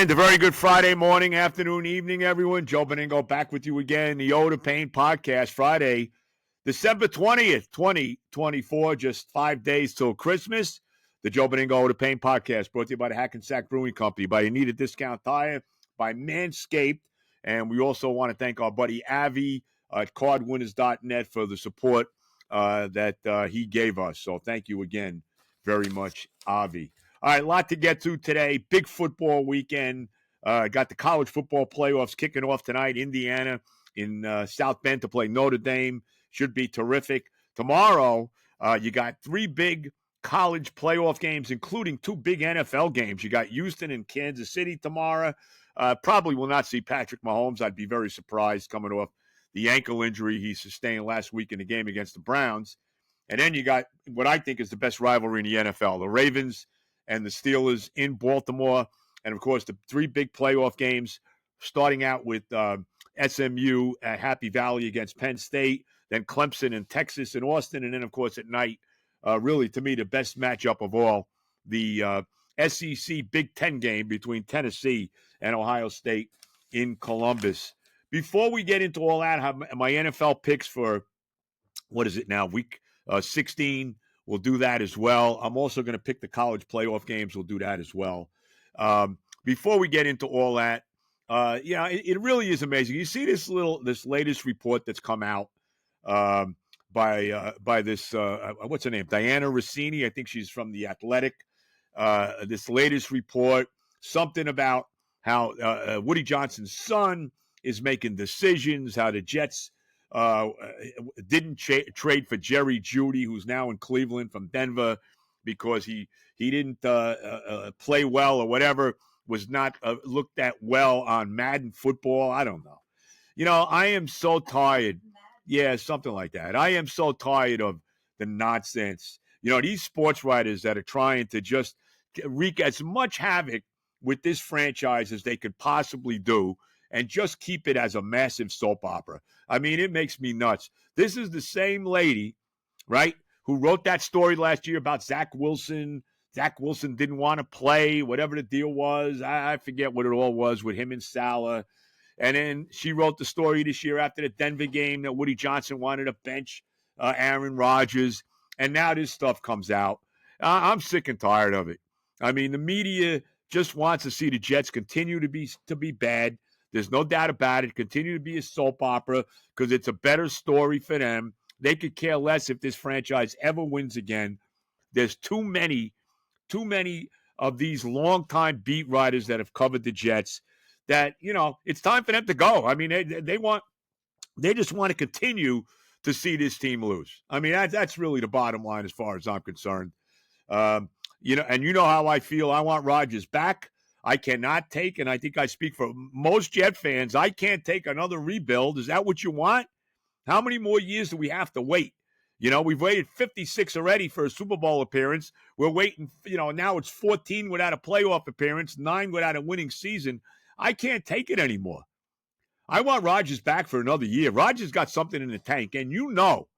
And a very good Friday morning, afternoon, evening, everyone. Joe Benigno back with you again. The Ode of Pain podcast, Friday, December 20th, 2024, just 5 days till Christmas. The Joe Benigno Ode of Pain podcast brought to you by the Hackensack Brewing Company, by Anita Discount Tire, by Manscaped. And we also want to thank our buddy Avi at cardwinners.net for the support that he gave us. So thank you again very much, Avi. All right, a lot to get to today. Big football weekend. Got the college football playoffs kicking off tonight. Indiana in South Bend to play Notre Dame. Should be terrific. Tomorrow, you got three big college playoff games, including two big NFL games. You got Houston and Kansas City tomorrow. Probably will not see Patrick Mahomes. I'd be very surprised coming off the ankle injury he sustained last week in the game against the Browns. And then you got what I think is the best rivalry in the NFL, the Ravens and the Steelers in Baltimore. And, of course, the three big playoff games, starting out with SMU at Happy Valley against Penn State, then Clemson and Texas and Austin, and then, of course, at night, really, to me, the best matchup of all, the SEC Big Ten game between Tennessee and Ohio State in Columbus. Before we get into all that, I have my NFL picks for, what is it now, week 16. We'll do that as well. I'm also going to pick the college playoff games. We'll do that as well. Before we get into all that, it really is amazing. You see this latest report that's come out by this what's her name, Diana Rossini. I think she's from The Athletic. This latest report, something about how Woody Johnson's son is making decisions, how the Jets didn't trade for Jerry Jeudy, who's now in Cleveland from Denver, because he didn't play well or whatever, was not looked at well on Madden football. I don't know. I am so tired. Yeah, something like that. I am so tired of the nonsense. These sports writers that are trying to just wreak as much havoc with this franchise as they could possibly do, and just keep it as a massive soap opera. I mean, it makes me nuts. This is the same lady, right, who wrote that story last year about Zach Wilson. Zach Wilson didn't want to play, whatever the deal was. I forget what it all was with him and Salah. And then she wrote the story this year after the Denver game that Woody Johnson wanted to bench Aaron Rodgers. And now this stuff comes out. I'm sick and tired of it. I mean, the media just wants to see the Jets continue to be bad. There's no doubt about it. Continue to be a soap opera because it's a better story for them. They could care less if this franchise ever wins again. There's too many of these longtime beat writers that have covered the Jets that, it's time for them to go. I mean, they just want to continue to see this team lose. I mean, that's really the bottom line as far as I'm concerned. And you know how I feel. I want Rodgers back. I cannot take, and I think I speak for most Jet fans, I can't take another rebuild. Is that what you want? How many more years do we have to wait? We've waited 56 already for a Super Bowl appearance. We're waiting, now it's 14 without a playoff appearance, 9 without a winning season. I can't take it anymore. I want Rodgers back for another year. Rodgers got something in the tank, and you know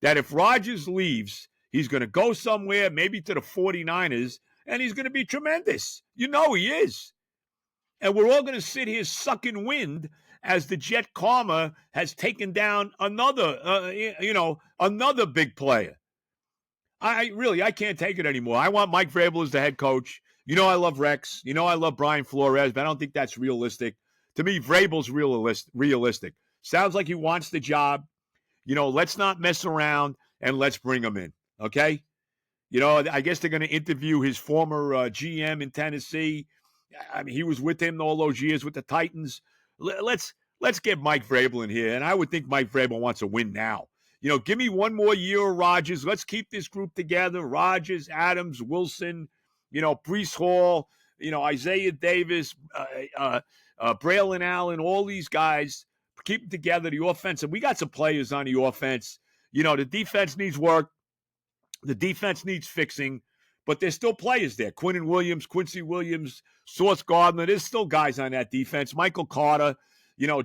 that if Rodgers leaves, he's going to go somewhere, maybe to the 49ers, and he's going to be tremendous. He is. And we're all going to sit here sucking wind as the Jet karma has taken down another big player. I can't take it anymore. I want Mike Vrabel as the head coach. I love Rex. I love Brian Flores, but I don't think that's realistic. To me, Vrabel's realistic. Sounds like he wants the job. Let's not mess around and let's bring him in, okay? I guess they're going to interview his former GM in Tennessee. I mean, he was with him all those years with the Titans. Let's get Mike Vrabel in here, and I would think Mike Vrabel wants to win now. Give me one more year of Rodgers. Let's keep this group together. Rodgers, Adams, Wilson, Breece Hall, Isaiah Davis, Braylon Allen, all these guys. Keep them together, the offense. And we got some players on the offense. The defense needs work. The defense needs fixing, but there's still players there. Quincy Williams, Sauce Gardner. There's still guys on that defense. Michael Carter,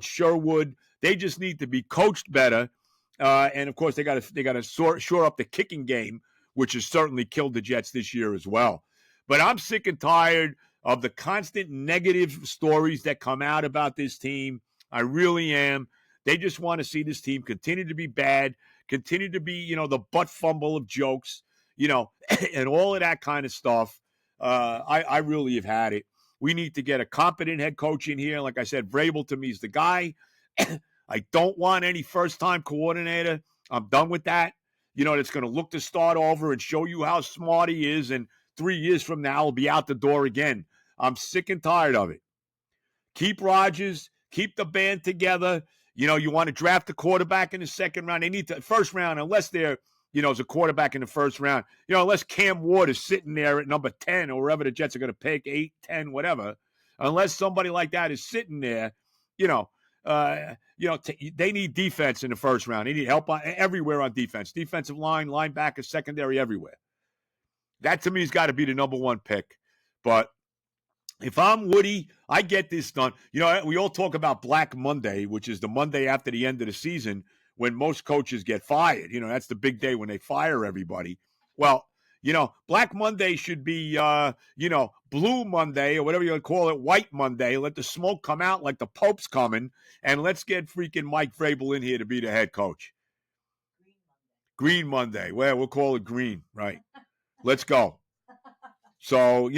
Sherwood. They just need to be coached better. And of course, they got to shore up the kicking game, which has certainly killed the Jets this year as well. But I'm sick and tired of the constant negative stories that come out about this team. I really am. They just want to see this team continue to be bad, continue to be, the butt fumble of jokes, and all of that kind of stuff. I really have had it. We need to get a competent head coach in here. Like I said, Vrabel to me is the guy. I don't want any first-time coordinator. I'm done with that. That's going to look to start over and show you how smart he is, and 3 years from now he'll be out the door again. I'm sick and tired of it. Keep Rodgers. Keep the band together. You want to draft a quarterback in the second round. They need to first round, unless they're, as a quarterback in the first round. Unless Cam Ward is sitting there at number 10 or wherever the Jets are going to pick, 8, 10, whatever. Unless somebody like that is sitting there, they need defense in the first round. They need help everywhere on defense. Defensive line, linebacker, secondary, everywhere. That to me has got to be the number one pick. But if I'm Woody, I get this done. We all talk about Black Monday, which is the Monday after the end of the season when most coaches get fired. That's the big day when they fire everybody. Well, Black Monday should be, Blue Monday or whatever you want to call it, White Monday. Let the smoke come out like the Pope's coming, and let's get freaking Mike Vrabel in here to be the head coach. Green Monday. Well, we'll call it green, right? Let's go. So,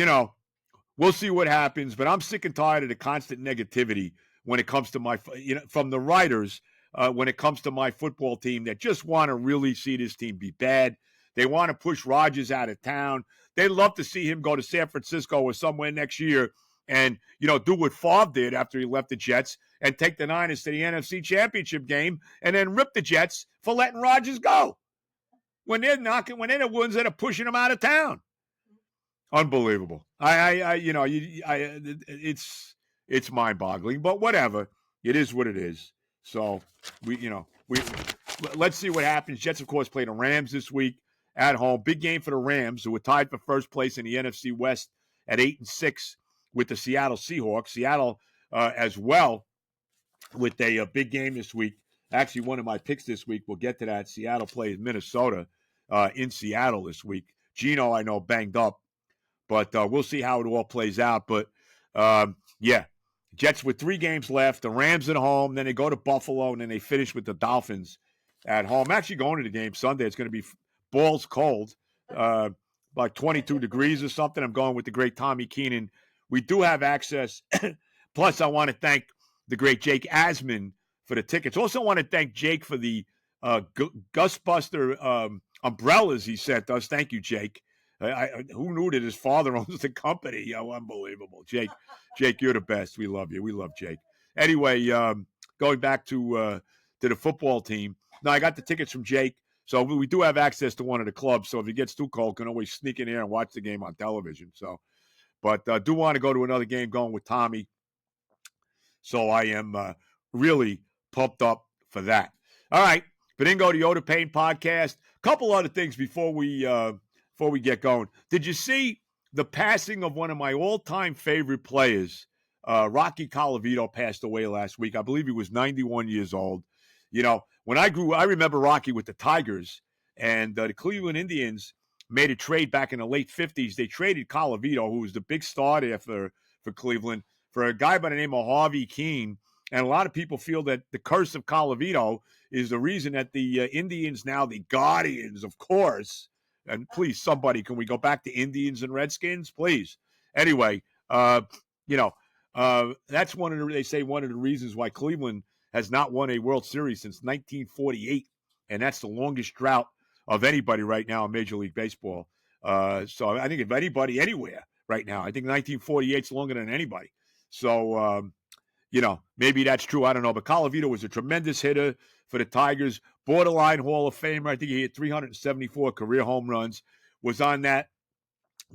we'll see what happens, but I'm sick and tired of the constant negativity when it comes to my, from the writers, when it comes to my football team that just want to really see this team be bad. They want to push Rodgers out of town. They love to see him go to San Francisco or somewhere next year and, do what Favre did after he left the Jets and take the Niners to the NFC Championship game and then rip the Jets for letting Rodgers go when they're the ones that are pushing him out of town. Unbelievable. It's mind-boggling, but whatever. It is what it is. So let's see what happens. Jets, of course, play the Rams this week at home. Big game for the Rams, who were tied for first place in the NFC West at 8-6 with the Seattle Seahawks. Seattle as well with a big game this week. Actually, one of my picks this week. We'll get to that. Seattle plays Minnesota in Seattle this week. Geno, I know, banged up. But we'll see how it all plays out. But, Jets with 3 games left. The Rams at home. Then they go to Buffalo, and then they finish with the Dolphins at home. I'm actually going to the game Sunday. It's going to be balls cold, like 22 degrees or something. I'm going with the great Tommy Keenan. We do have access. Plus, I want to thank the great Jake Asman for the tickets. Also want to thank Jake for the Gusbuster umbrellas he sent us. Thank you, Jake. Who knew that his father owns the company? Oh, unbelievable. Jake, you're the best. We love you. We love Jake. Anyway, going back to the football team. Now, I got the tickets from Jake, so we do have access to one of the clubs. So if it gets too cold, can always sneak in here and watch the game on television. So, but do want to go to another game going with Tommy. So I am really pumped up for that. All right, Benigno, the Yoda Payne podcast. A couple other things before we get going. Did you see the passing of one of my all-time favorite players? Rocky Colavito passed away last week. I believe he was 91 years old. When I remember Rocky with the Tigers, and the Cleveland Indians made a trade back in the late 50s. They traded Colavito, who was the big star there for Cleveland, for a guy by the name of Harvey Keene. And a lot of people feel that the curse of Colavito is the reason that the Indians, now the Guardians, of course, and please, somebody, can we go back to Indians and Redskins, please? Anyway, that's one of the reasons why Cleveland has not won a World Series since 1948, and that's the longest drought of anybody right now in Major League Baseball. So I think if anybody anywhere right now, I think 1948 is longer than anybody. So, maybe that's true. I don't know. But Colavito was a tremendous hitter for the Tigers, borderline Hall of Famer. I think he hit 374 career home runs, was on that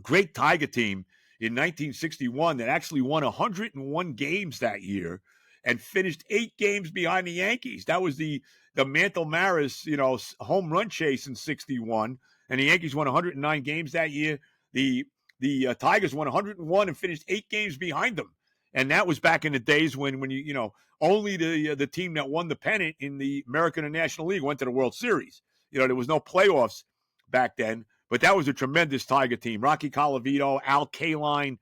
great Tiger team in 1961 that actually won 101 games that year and finished 8 games behind the Yankees. That was the Mantle Maris, home run chase in 61, and the Yankees won 109 games that year. The Tigers won 101 and finished 8 games behind them. And that was back in the days when only the team that won the pennant in the American and National League went to the World Series. There was no playoffs back then, but that was a tremendous Tiger team. Rocky Colavito, Al Kaline,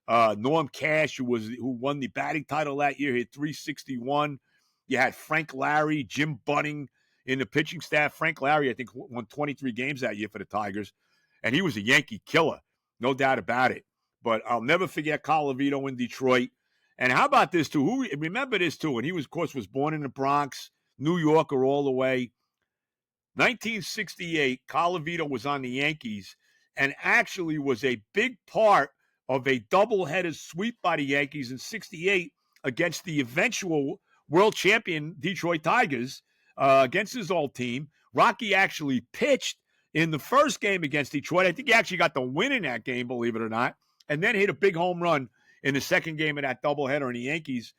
Norm Cash, who won the batting title that year, hit 361. You had Frank Larry, Jim Bunning in the pitching staff. Frank Larry, I think, won 23 games that year for the Tigers, and he was a Yankee killer, no doubt about it. But I'll never forget Colavito in Detroit. And how about this, too? Remember this, too? And he, of course, was born in the Bronx, New Yorker all the way. 1968, Colavito was on the Yankees and actually was a big part of a doubleheader sweep by the Yankees in 68 against the eventual world champion Detroit Tigers against his old team. Rocky actually pitched in the first game against Detroit. I think he actually got the win in that game, believe it or not, and then hit a big home run in the second game of that doubleheader, and the Yankees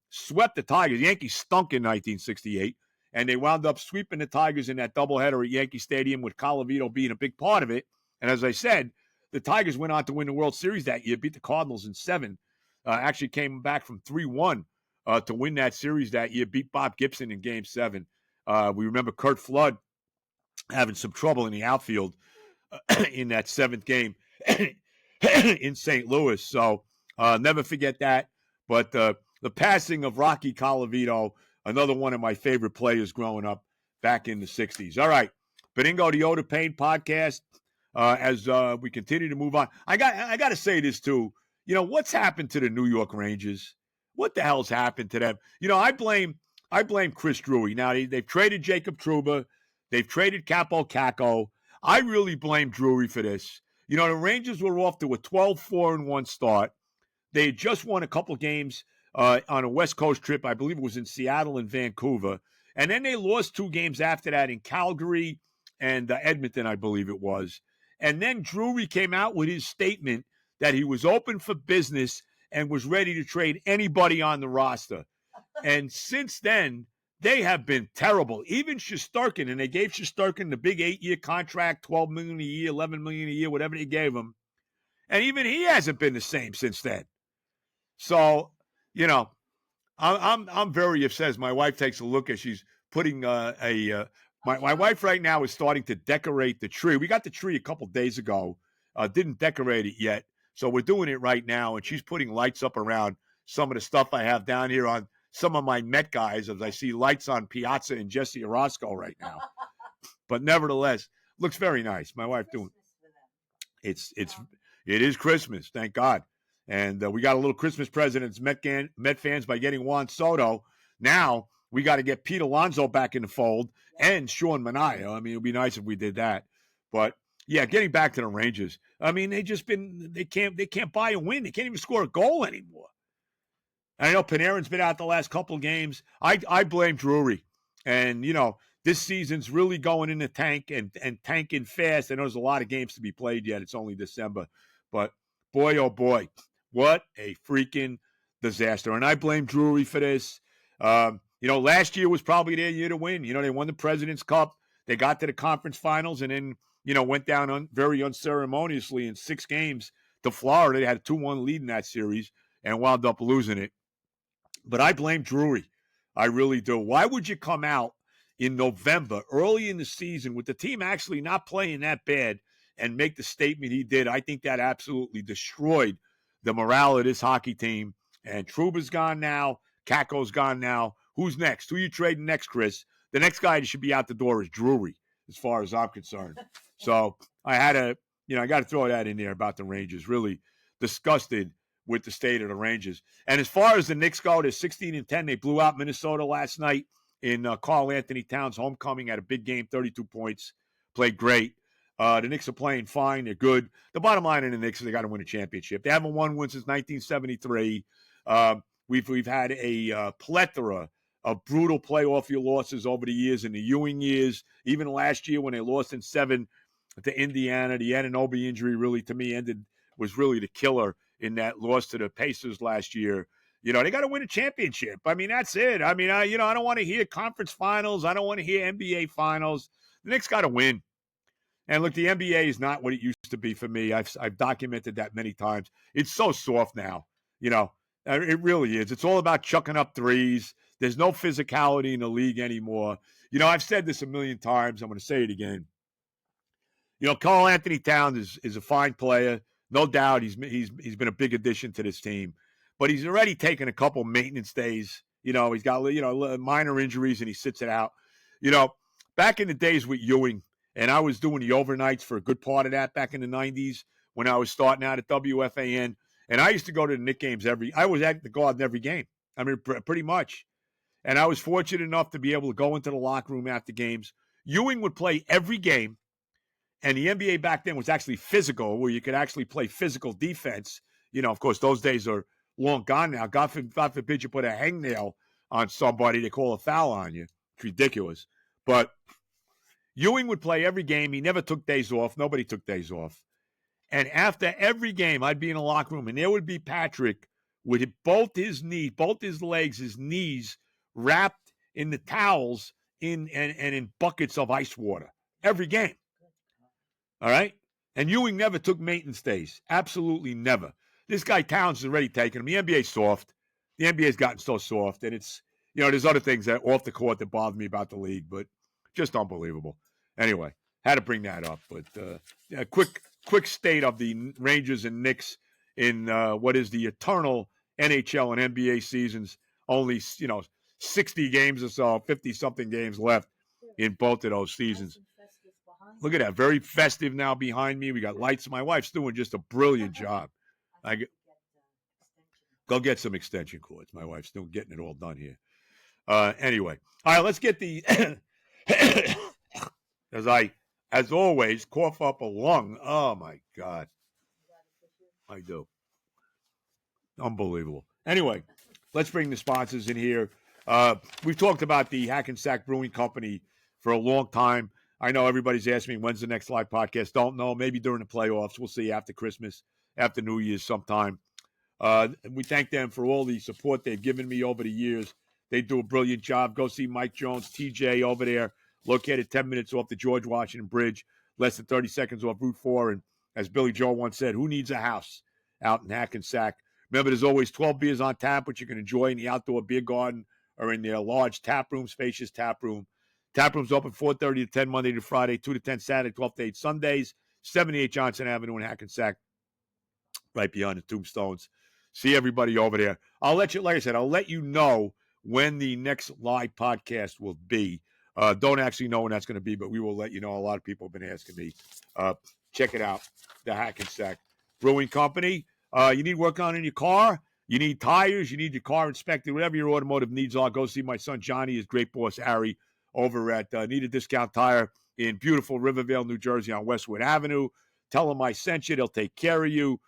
swept the Tigers. The Yankees stunk in 1968, and they wound up sweeping the Tigers in that doubleheader at Yankee Stadium with Colavito being a big part of it. And as I said, the Tigers went on to win the World Series that year, beat the Cardinals in 7. Actually came back from 3-1 to win that series that year, beat Bob Gibson in Game 7. We remember Curt Flood having some trouble in the outfield in that 7th game in St. Louis. So never forget that. But the passing of Rocky Colavito, another one of my favorite players growing up back in the 60s. All right, Benigno, the Oda Payne podcast. As we continue to move on, I got to say this too. You know, what's happened to the New York Rangers? What the hell's happened to them? You know, I blame Chris Drury. Now they've traded Jacob Trouba, they've traded Capo Caco. I really blame Drury for this. You know, the Rangers were off to a 12-4-1 start. They had just won a couple games on a West Coast trip. I believe it was in Seattle and Vancouver. And then they lost 2 games after that in Calgary and Edmonton, I believe it was. And then Drury came out with his statement that he was open for business and was ready to trade anybody on the roster. And since then, they have been terrible. Even Shesterkin, and they gave Shesterkin the big 8-year contract, $12 million a year, $11 million a year, whatever they gave him. And even he hasn't been the same since then. So, you know, I'm very upset as my wife takes a look as she's putting my wife right now is starting to decorate the tree. We got the tree a couple days ago, didn't decorate it yet. So we're doing it right now, and she's putting lights up around some of the stuff I have down here on some of my Met guys, as I see lights on Piazza and Jesse Orozco right now. But nevertheless, looks very nice. My wife doing it is Christmas, thank God. And we got a little Christmas present as Met fans by getting Juan Soto. Now we got to get Pete Alonso back in the fold and Sean Manaea. I mean, it would be nice if we did that. But yeah, getting back to the Rangers. I mean, they can't buy a win. They can't even score a goal anymore. And I know Panarin's been out the last couple of games. I blame Drury. And, you know, this season's really going in the tank and tanking fast. I know there's a lot of games to be played yet. It's only December. But boy, oh boy, what a freaking disaster. And I blame Drury for this. You know, last year was probably their year to win. You know, they won the President's Cup. They got to the conference finals and then, you know, went down very unceremoniously in 6 games to Florida. They had a 2-1 lead in that series and wound up losing it. But I blame Drury. I really do. Why would you come out in November, early in the season, with the team actually not playing that bad and make the statement he did? I think that absolutely destroyed the morale of this hockey team. And Trouba's gone now. Caco's gone now. Who's next? Who are you trading next, Chris? The next guy that should be out the door is Drury, as far as I'm concerned. So I got to throw that in there about the Rangers. Really disgusted with the state of the Rangers. And as far as the Knicks go, they're 16-10. They blew out Minnesota last night in Karl Anthony Towns' homecoming at a big game, 32 points. Played great. The Knicks are playing fine. They're good. The bottom line in the Knicks is they got to win a championship. They haven't won one since 1973. We've had a plethora of brutal playoff losses over the years in the Ewing years. Even last year when they lost in 7 to Indiana, the Anunoby injury really, to me, was really the killer in that loss to the Pacers last year. You know, they got to win a championship. I mean, that's it. I mean, I don't want to hear conference finals. I don't want to hear NBA finals. The Knicks got to win. And look, the NBA is not what it used to be for me. I've documented that many times. It's so soft now. You know, it really is. It's all about chucking up threes. There's no physicality in the league anymore. You know, I've said this a million times. I'm going to say it again. You know, Karl Anthony Towns is a fine player. No doubt he's been a big addition to this team, but he's already taken a couple maintenance days. He's got minor injuries and he sits it out. Back in the days with Ewing, and I was doing the overnights for a good part of that back in the 90s when I was starting out at WFAN, and I used to go to the Knicks games I was at the Garden every game. I mean, pretty much. And I was fortunate enough to be able to go into the locker room after games. Ewing would play every game, and the NBA back then was actually physical, where you could actually play physical defense. Of course, those days are long gone now. God forbid you put a hangnail on somebody, they call a foul on you. It's ridiculous. But Ewing would play every game. He never took days off. Nobody took days off. And after every game, I'd be in a locker room, and there would be Patrick with both his legs, his knees wrapped in the towels and in buckets of ice water. Every game. All right? And Ewing never took maintenance days. Absolutely never. This guy Towns is already taking him. The NBA's soft. The NBA's gotten so soft. And it's, there's other things that off the court that bother me about the league, but just unbelievable. Anyway, had to bring that up. But quick state of the Rangers and Knicks in what is the eternal NHL and NBA seasons. Only, 60 games or so, 50-something games left in both of those seasons. Look at that. Very festive now behind me. We got lights. My wife's doing just a brilliant job. Go get some extension cords. My wife's still getting it all done here. Anyway. All right, let's get the as always, cough up a lung. Oh, my God. I do. Unbelievable. Anyway, let's bring the sponsors in here. We've talked about the Hackensack Brewing Company for a long time. I know everybody's asking me when's the next live podcast. Don't know. Maybe during the playoffs. We'll see after Christmas, after New Year's sometime. We thank them for all the support they've given me over the years. They do a brilliant job. Go see Mike Jones, TJ over there, located 10 minutes off the George Washington Bridge, less than 30 seconds off Route 4. And as Billy Joel once said, who needs a house out in Hackensack? Remember, there's always 12 beers on tap, which you can enjoy in the outdoor beer garden or in their large tap room, spacious tap room. Tap room's open 4:30 to 10 Monday to Friday, 2 to 10 Saturday, 12 to 8 Sundays, 78 Johnson Avenue in Hackensack, right beyond the Tombstones. See everybody over there. I'll let you know when the next live podcast will be. Don't actually know when that's going to be, but we will let you know. A lot of people have been asking me. Check it out, the Hackensack Brewing Company. You need work on in your car? You need tires? You need your car inspected? Whatever your automotive needs are, go see my son Johnny, his great boss Harry, over at Need a Discount Tire in beautiful Rivervale, New Jersey on Westwood Avenue. Tell them I sent you. They'll take care of you.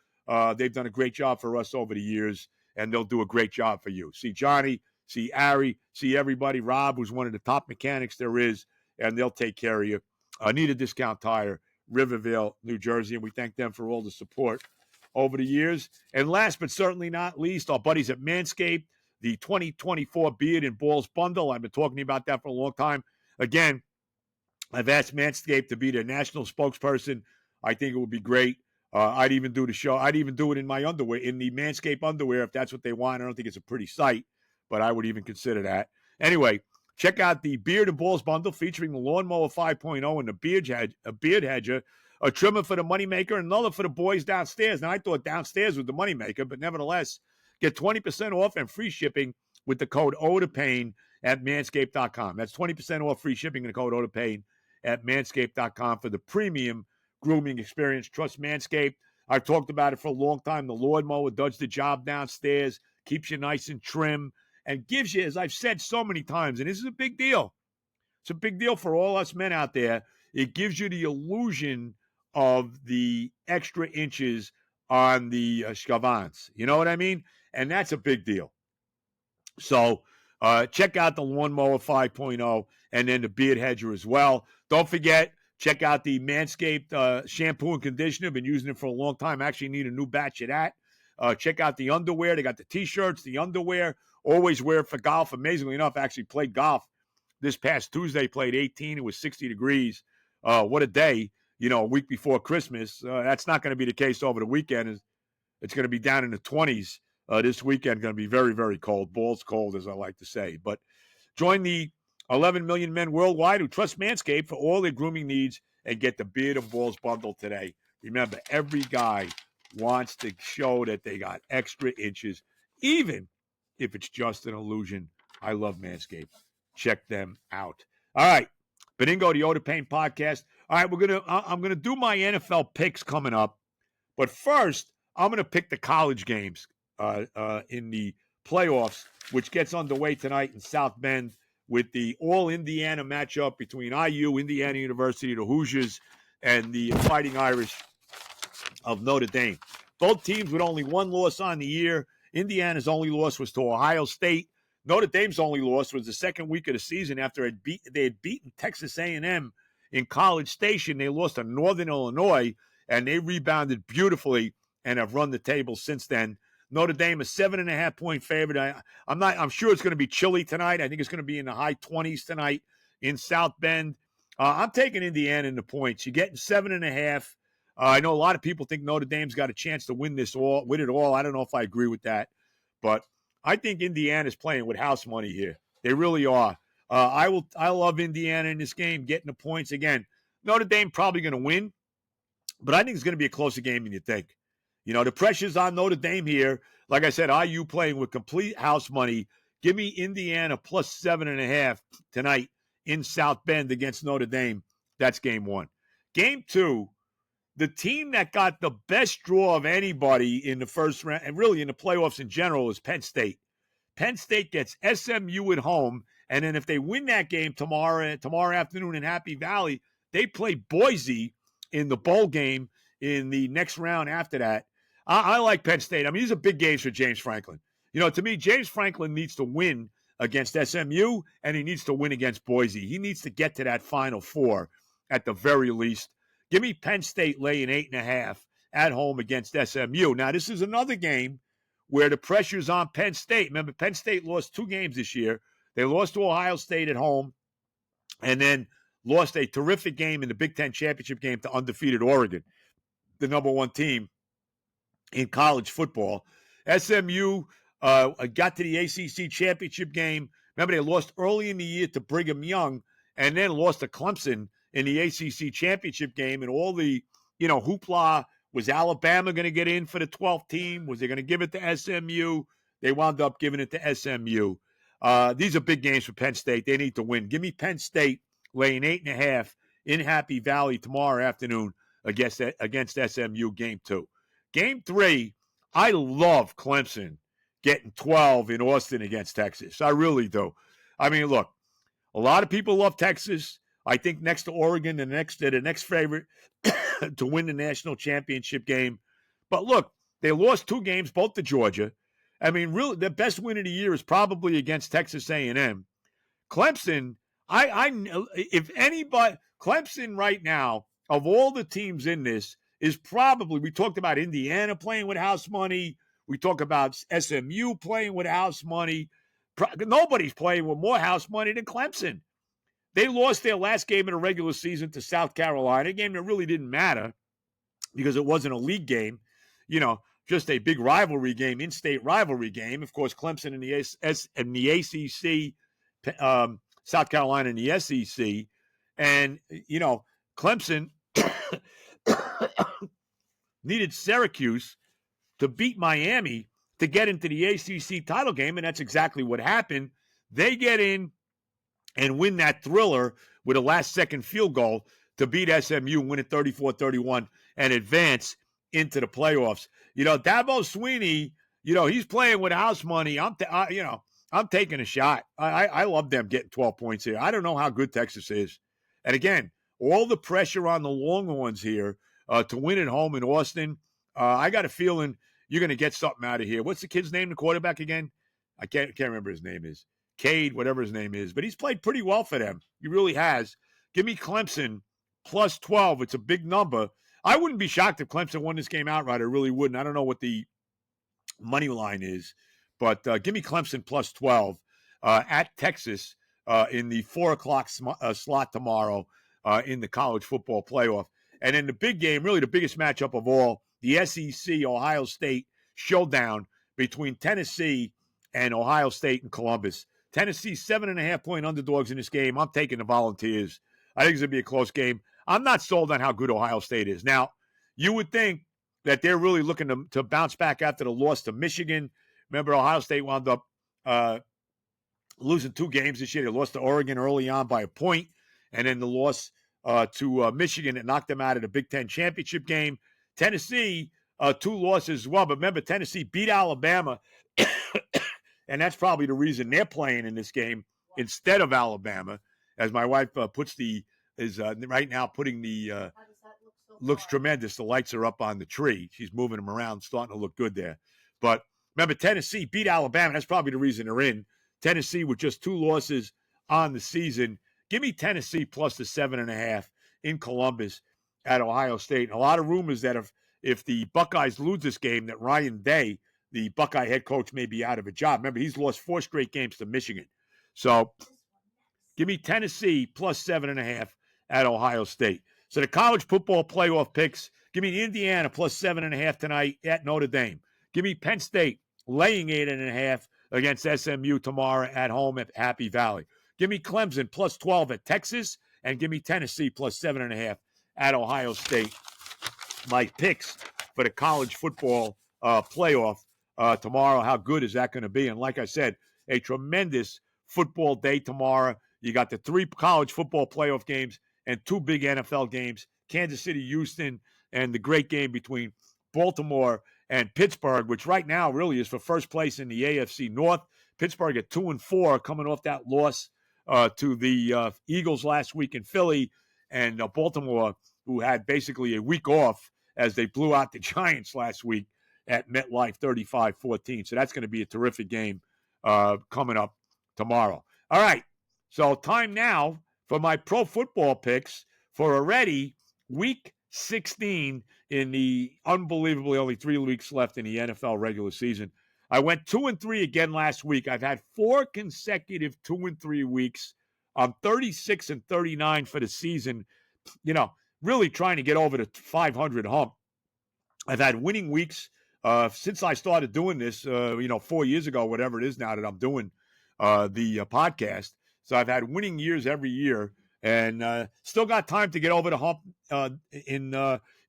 They've done a great job for us over the years, and they'll do a great job for you. See Johnny, see Harry, see everybody. Rob, who's one of the top mechanics there is, and they'll take care of you. Need a Discount Tire, Rivervale, New Jersey, and we thank them for all the support over the years. And last but certainly not least, our buddies at Manscaped, the 2024 Beard and Balls Bundle. I've been talking about that for a long time. Again, I've asked Manscaped to be their national spokesperson. I think it would be great. I'd even do the show. I'd even do it in my underwear, in the Manscaped underwear, if that's what they want. I don't think it's a pretty sight, but I would even consider that. Anyway, check out the Beard and Balls Bundle featuring the Lawnmower 5.0 and the Beard Hedger, a trimmer for the moneymaker, and another for the boys downstairs. Now, I thought downstairs was the moneymaker, but nevertheless, get 20% off and free shipping with the code OTOPAIN at manscaped.com. That's 20% off free shipping and the code OTOPAIN at manscaped.com for the premium grooming experience. Trust Manscaped. I've talked about it for a long time. The lawnmower does the job downstairs, keeps you nice and trim, and gives you, as I've said so many times, and this is a big deal. It's a big deal for all us men out there. It gives you the illusion of the extra inches on the scavans. You know what I mean? And that's a big deal. So check out the Lawnmower 5.0 and then the Beard Hedger as well. Don't forget, check out the Manscaped shampoo and conditioner. Been using it for a long time. Actually need a new batch of that. Check out the underwear. They got the T-shirts, the underwear. Always wear it for golf. Amazingly enough, actually played golf this past Tuesday. Played 18. It was 60 degrees. What a day. A week before Christmas. That's not going to be the case over the weekend. It's going to be down in the 20s this weekend. Going to be very, very cold. Balls cold, as I like to say. But join the 11 million men worldwide who trust Manscaped for all their grooming needs and get the Beard and Balls Bundle today. Remember, every guy wants to show that they got extra inches, even if it's just an illusion. I love Manscaped. Check them out. All right. Benigno, the Oda Pain podcast. All right, I'm gonna do my NFL picks coming up. But first, I'm going to pick the college games in the playoffs, which gets underway tonight in South Bend with the all-Indiana matchup between IU, Indiana University, the Hoosiers, and the Fighting Irish of Notre Dame. Both teams with only one loss on the year. Indiana's only loss was to Ohio State. Notre Dame's only loss was the second week of the season after they had beaten Texas A&M in College Station. They lost to Northern Illinois, and they rebounded beautifully and have run the table since then. Notre Dame, a 7.5-point favorite. I'm sure it's going to be chilly tonight. I think it's going to be in the high 20s tonight in South Bend. I'm taking Indiana in the points. You're getting 7.5. I know a lot of people think Notre Dame's got a chance to win it all. I don't know if I agree with that, but I think Indiana's playing with house money here. They really are. I love Indiana in this game, getting the points. Again, Notre Dame probably going to win, but I think it's going to be a closer game than you think. You know, the pressure's on Notre Dame here. Like I said, IU playing with complete house money. Give me Indiana plus 7.5 tonight in South Bend against Notre Dame. That's game one. Game two, the team that got the best draw of anybody in the first round, and really in the playoffs in general, is Penn State. Penn State gets SMU at home, and then if they win that game tomorrow afternoon in Happy Valley, they play Boise in the bowl game in the next round after that. I like Penn State. I mean, these are big games for James Franklin. You know, to me, James Franklin needs to win against SMU, and he needs to win against Boise. He needs to get to that Final Four at the very least. Give me Penn State laying 8.5 at home against SMU. Now, this is another game where the pressure's on Penn State. Remember, Penn State lost 2 games this year. They lost to Ohio State at home and then lost a terrific game in the Big Ten championship game to undefeated Oregon, the number 1 team in college football. SMU got to the ACC championship game. Remember, they lost early in the year to Brigham Young and then lost to Clemson in the ACC championship game. And all the, hoopla, was Alabama going to get in for the 12th team? Was they going to give it to SMU? They wound up giving it to SMU. These are big games for Penn State. They need to win. Give me Penn State laying 8.5 in Happy Valley tomorrow afternoon against SMU game 2. Game 3, I love Clemson getting 12 in Austin against Texas. I really do. I mean, look, a lot of people love Texas. I think next to Oregon, they're the next favorite to win the national championship game. But look, they lost 2 games, both to Georgia. I mean, really, the best win of the year is probably against Texas A&M. Clemson, if anybody, Clemson right now, of all the teams in this, is probably, we talked about Indiana playing with house money. We talk about SMU playing with house money. Nobody's playing with more house money than Clemson. They lost their last game in the regular season to South Carolina, a game that really didn't matter because it wasn't a league game, just a big rivalry game, in-state rivalry game. Of course, Clemson in the ACC, South Carolina in the SEC. And, Clemson needed Syracuse to beat Miami to get into the ACC title game, and that's exactly what happened. They get in and win that thriller with a last-second field goal to beat SMU, win it 34-31, and advance into the playoffs. Dabo Swinney, he's playing with house money. I'm taking a shot. I love them getting 12 points here. I don't know how good Texas is. And again, all the pressure on the Longhorns here to win at home in Austin. I got a feeling you're going to get something out of here. What's the kid's name, the quarterback again? I can't remember his name is. Cade, whatever his name is. But he's played pretty well for them. He really has. Give me Clemson plus 12. It's a big number. I wouldn't be shocked if Clemson won this game outright. I really wouldn't. I don't know what the money line is. But give me Clemson plus 12 at Texas in the 4 o'clock slot tomorrow in the college football playoff. And then the big game, really the biggest matchup of all, the SEC Ohio State showdown between Tennessee and Ohio State and Columbus. Tennessee 7.5-point underdogs in this game. I'm taking the Volunteers. I think it's going to be a close game. I'm not sold on how good Ohio State is. Now, you would think that they're really looking to bounce back after the loss to Michigan. Remember, Ohio State wound up losing 2 games this year. They lost to Oregon early on by a point, and then the loss to Michigan that knocked them out of the Big Ten championship game. Tennessee, 2 losses as well. But remember, Tennessee beat Alabama, and that's probably the reason they're playing in this game instead of Alabama. As my wife is right now putting the looks tremendous. The lights are up on the tree. She's moving them around, starting to look good there. But remember, Tennessee beat Alabama. That's probably the reason they're in. Tennessee with just 2 losses on the season. Give me Tennessee plus the 7.5 in Columbus at Ohio State. And a lot of rumors that if the Buckeyes lose this game, that Ryan Day, the Buckeye head coach, may be out of a job. Remember, he's lost 4 straight games to Michigan. So give me Tennessee plus 7.5 at Ohio State. So the college football playoff picks, give me Indiana plus 7.5 tonight at Notre Dame. Give me Penn State laying 8.5 against SMU tomorrow at home at Happy Valley. Give me Clemson plus 12 at Texas, and give me Tennessee plus 7.5 at Ohio State. My picks for the college football playoff tomorrow. How good is that going to be? And like I said, a tremendous football day tomorrow. You got the 3 college football playoff games and 2 big NFL games, Kansas City, Houston, and the great game between Baltimore and Pittsburgh, which right now really is for first place in the AFC North. Pittsburgh at 2-4, coming off that loss to the Eagles last week in Philly, and Baltimore, who had basically a week off as they blew out the Giants last week at MetLife 35-14. So that's going to be a terrific game coming up tomorrow. All right, so time now for my pro football picks for already week 16 in the unbelievably only 3 weeks left in the NFL regular season. I went 2-3 again last week. I've had 4 consecutive 2-3 weeks. I'm 36-39 for the season. You know, really trying to get over the 500 hump. I've had winning weeks since I started doing this, 4 years ago, whatever it is now that I'm doing the podcast. So I've had winning years every year, and still got time to get over the hump in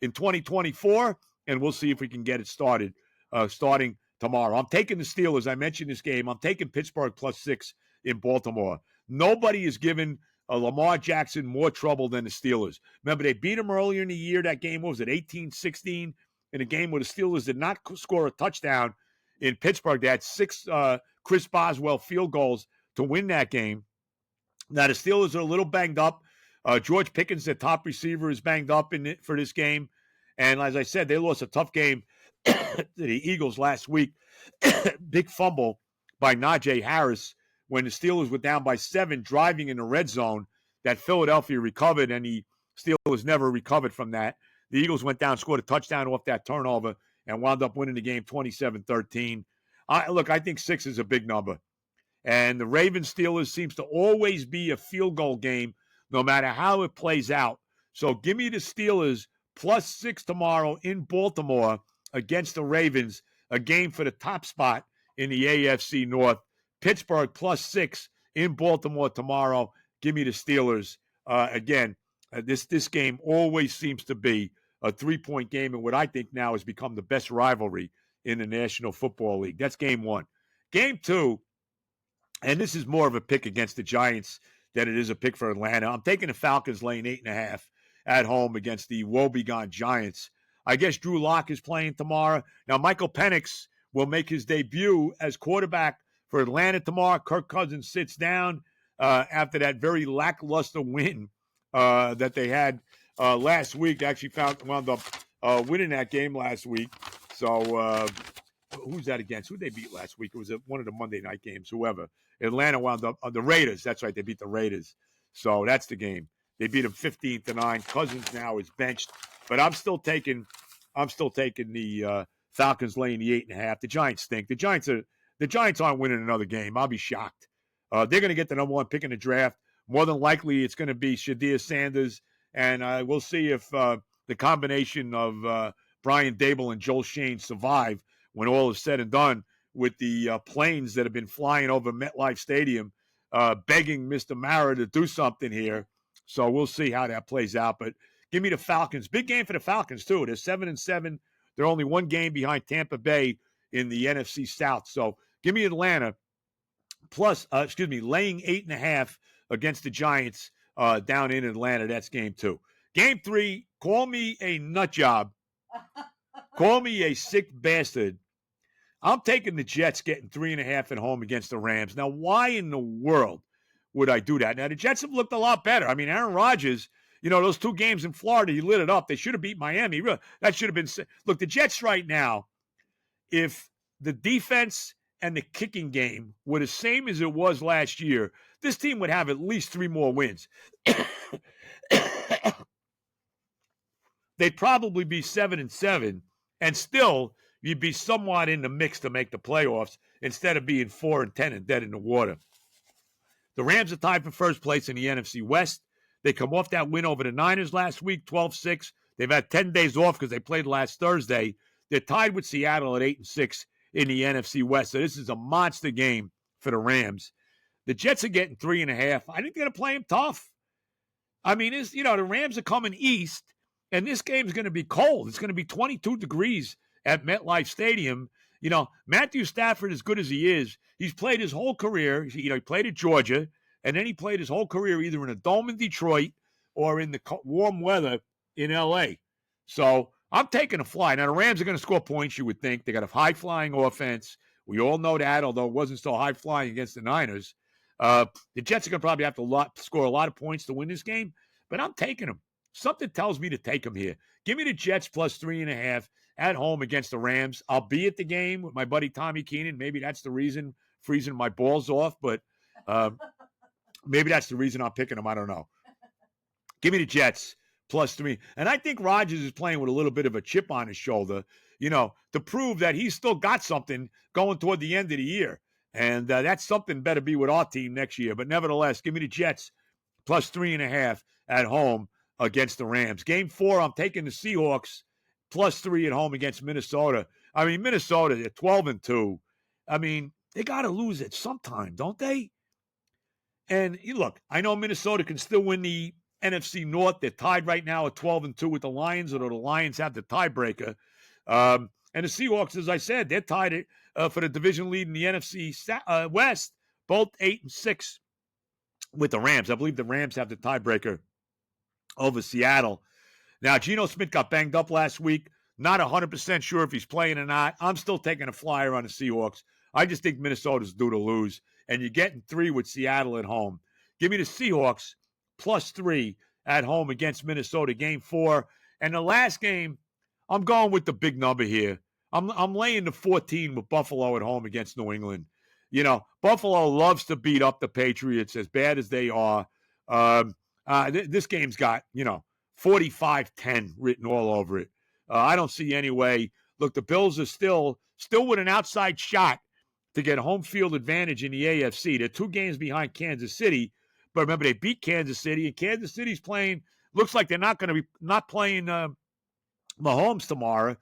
2024, and we'll see if we can get it started starting tomorrow. I'm taking the Steelers. I mentioned this game. I'm taking Pittsburgh plus 6 in Baltimore. Nobody is giving Lamar Jackson more trouble than the Steelers. Remember, they beat him earlier in the year. That game, what was it, 18-16, in a game where the Steelers did not score a touchdown in Pittsburgh. They had 6 Chris Boswell field goals to win that game. Now, the Steelers are a little banged up. George Pickens, their top receiver, is banged up for this game. And as I said, they lost a tough game to the Eagles last week. Big fumble by Najee Harris when the Steelers were down by 7 driving in the red zone that Philadelphia recovered, and the Steelers never recovered from that. The Eagles went down, scored a touchdown off that turnover, and wound up winning the game 27-13. Look, I think 6 is a big number. And the Ravens-Steelers seems to always be a field goal game no matter how it plays out. So give me the Steelers plus 6 tomorrow in Baltimore against the Ravens, a game for the top spot in the AFC North. Pittsburgh plus 6 in Baltimore tomorrow. Give me the Steelers. This game always seems to be a 3-point game, and what I think now has become the best rivalry in the National Football League. That's game 1. Game 2, and this is more of a pick against the Giants than it is a pick for Atlanta. I'm taking the Falcons laying 8.5 at home against the woebegone Giants. I guess Drew Lock is playing tomorrow. Now, Michael Penix will make his debut as quarterback for Atlanta tomorrow. Kirk Cousins sits down after that very lackluster win that they had last week. They actually wound up winning that game last week. So who's that against? Who they beat last week? It was one of the Monday night games, whoever. Atlanta wound up the Raiders. That's right. They beat the Raiders. So that's the game. They beat them 15-9. Cousins now is benched, but I'm still taking the Falcons laying the 8.5. The Giants stink. The Giants aren't winning another game. I'll be shocked. They're going to get the number 1 pick in the draft. More than likely, it's going to be Shadir Sanders, and we'll see if the combination of Brian Dable and Joel Shane survive when all is said and done, with the planes that have been flying over MetLife Stadium, begging Mr. Mara to do something here. So we'll see how that plays out. But give me the Falcons. Big game for the Falcons, too. They're 7-7. They're only one game behind Tampa Bay in the NFC South. So give me Atlanta laying 8.5 against the Giants down in Atlanta. That's game 2. Game 3, call me a nut job. Call me a sick bastard. I'm taking the Jets getting 3.5 at home against the Rams. Now, why in the world would I do that? Now, the Jets have looked a lot better. I mean, Aaron Rodgers, those 2 games in Florida, he lit it up. They should have beat Miami. That should have been – look, the Jets right now, if the defense and the kicking game were the same as it was last year, this team would have at least 3 more wins. They'd probably be 7-7, and still – you'd be somewhat in the mix to make the playoffs instead of being 4-10 and dead in the water. The Rams are tied for first place in the NFC West. They come off that win over the Niners last week, 12-6. They've had 10 days off because they played last Thursday. They're tied with Seattle at 8-6 in the NFC West. So this is a monster game for the Rams. The Jets are getting 3.5. I think they're going to play them tough. I mean, the Rams are coming east, and this game's going to be cold. It's going to be 22 degrees at MetLife Stadium. Matthew Stafford, as good as he is, he's played his whole career. He played at Georgia, and then he played his whole career either in a dome in Detroit or in the warm weather in L.A. So I'm taking a fly. Now, the Rams are going to score points, you would think. They got a high-flying offense. We all know that, although it wasn't so high-flying against the Niners. The Jets are going to probably have to score a lot of points to win this game, but I'm taking them. Something tells me to take them here. Give me the Jets plus 3.5 at home against the Rams. I'll be at the game with my buddy Tommy Keenan. Maybe that's the reason, freezing my balls off, but maybe that's the reason I'm picking them. I don't know. Give me the Jets plus 3. And I think Rodgers is playing with a little bit of a chip on his shoulder, to prove that he's still got something going toward the end of the year. And that's something better be with our team next year. But nevertheless, give me the Jets plus 3.5 at home against the Rams. Game 4, I'm taking the Seahawks plus 3 at home against Minnesota. I mean, Minnesota, they're 12-2. I mean, they got to lose it sometime, don't they? And look, I know Minnesota can still win the NFC North. They're tied right now at 12-2 with the Lions, although the Lions have the tiebreaker. And the Seahawks, as I said, they're tied for the division lead in the NFC West, both 8-6 with the Rams. I believe the Rams have the tiebreaker over Seattle. Now, Geno Smith got banged up last week. Not 100% sure if he's playing or not. I'm still taking a flyer on the Seahawks. I just think Minnesota's due to lose. And you're getting 3 with Seattle at home. Give me the Seahawks plus 3 at home against Minnesota, game 4. And the last game, I'm going with the big number here. I'm laying the 14 with Buffalo at home against New England. Buffalo loves to beat up the Patriots as bad as they are. This game's got, 45-10 written all over it. I don't see any way. Look, the Bills are still with an outside shot to get home field advantage in the AFC. They're 2 games behind Kansas City, but remember they beat Kansas City, and Kansas City's playing. Looks like they're not playing Mahomes tomorrow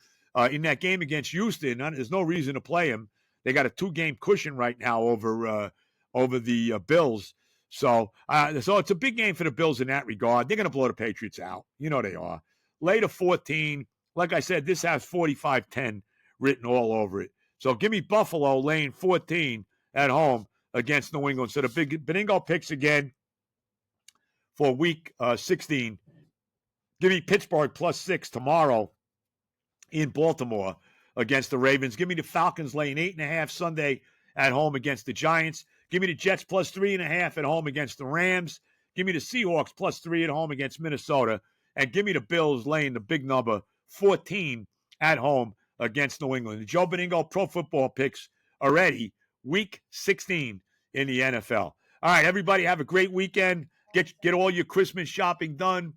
in that game against Houston. There's no reason to play him. They got a 2-game cushion right now over the Bills. So it's a big game for the Bills in that regard. They're going to blow the Patriots out. They are. Later 14. Like I said, this has 45-10 written all over it. So give me Buffalo laying 14 at home against New England. So the big Benigno picks again for week 16. Give me Pittsburgh plus 6 tomorrow in Baltimore against the Ravens. Give me the Falcons laying 8.5 Sunday at home against the Giants. Give me the Jets plus 3.5 at home against the Rams. Give me the Seahawks plus 3 at home against Minnesota. And give me the Bills laying the big number 14 at home against New England. The Joe Benigno Pro Football picks already week 16 in the NFL. All right, everybody have a great weekend. Get all your Christmas shopping done.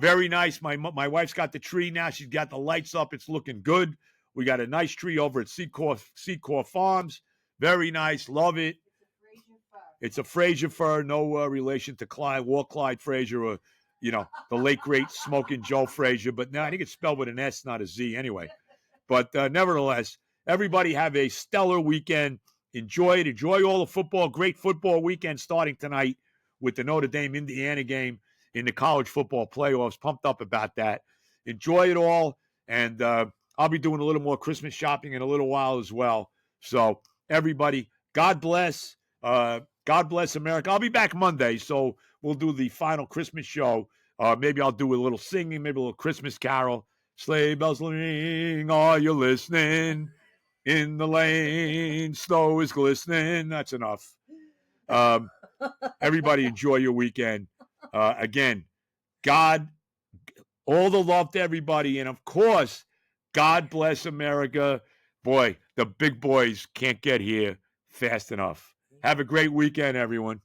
Very nice. My wife's got the tree now. She's got the lights up. It's looking good. We got a nice tree over at Secor Farms. Very nice. Love it. It's a Frazier fir. No relation to Clyde Frazier or, the late, great Smoking Joe Frazier. But no, I think it's spelled with an S, not a Z anyway. But nevertheless, everybody have a stellar weekend. Enjoy it. Enjoy all the football. Great football weekend starting tonight with the Notre Dame-Indiana game in the college football playoffs. Pumped up about that. Enjoy it all. And I'll be doing a little more Christmas shopping in a little while as well. So everybody, God bless. God bless America. I'll be back Monday, so we'll do the final Christmas show. Maybe I'll do a little singing, maybe a little Christmas carol. Sleigh bells ring, are you listening? In the lane, snow is glistening. That's enough. Everybody enjoy your weekend. Again, God, all the love to everybody. And of course, God bless America. Boy, the big boys can't get here fast enough. Have a great weekend, everyone.